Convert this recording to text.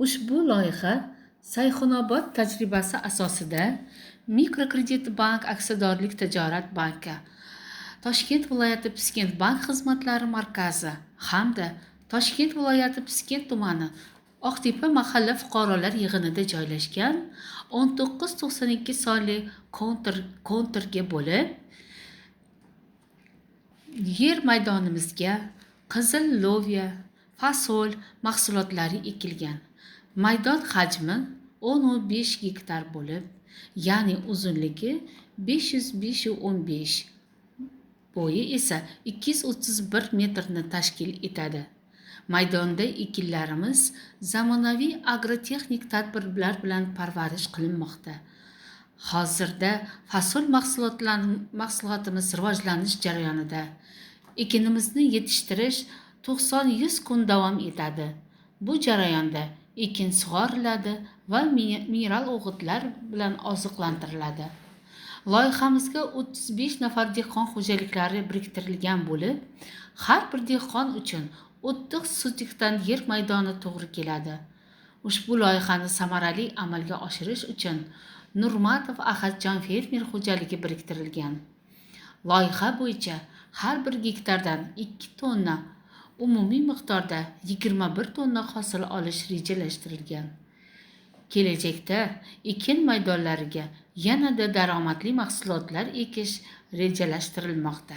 Ushbu loyiha Sayxunobod tajribasi asosida Mikrokredit bank aksiyadorlik tijorat banki, Toshkent viloyati Piskent bank xizmatlari markazi hamda Toshkent viloyati Piskent tumani Oqtepa mahalla fuqarolar yig'inida joylashgan 1992 sonli konturga bo'lib, yer maydonimizga qizil loviya, fasol mahsulotlari ekilgan. Maydon hajmi 15 gektar bo'lib, ya'ni uzunligi 515, bo'yi esa 231 metrni tashkil etadi. Maydonda ekinlarimiz zamonaviy agrotexnik tadbirlar bilan parvarish qilinmoqda. Hozirda fasol mahsulotimiz rivojlanish jarayonida. Ekinimizni yetishtirish 90-100 kun davom etadi. Bu jarayonda ekin sug'oriladi va mineral o'g'itlar bilan oziqlantiriladi. Loyihamizga 35 nafar dehqon xo'jaliklari biriktirilgan bo'lib, har bir dehqon uchun 30 sotikdan yer maydoni to'g'ri keladi. Ushbu loyihani samarali amalga oshirish uchun Nurmatov Ahadjon fermer xo'jaligi biriktirilgan. Loyiha bo'yicha har bir gektardan 2 tonna, umumiy miqdorda 21 tonna hosil olish rejalashtirilgan. Kelajakda ekin maydonlariga yanada daromadli mahsulotlar ekish rejalashtirilmoqda.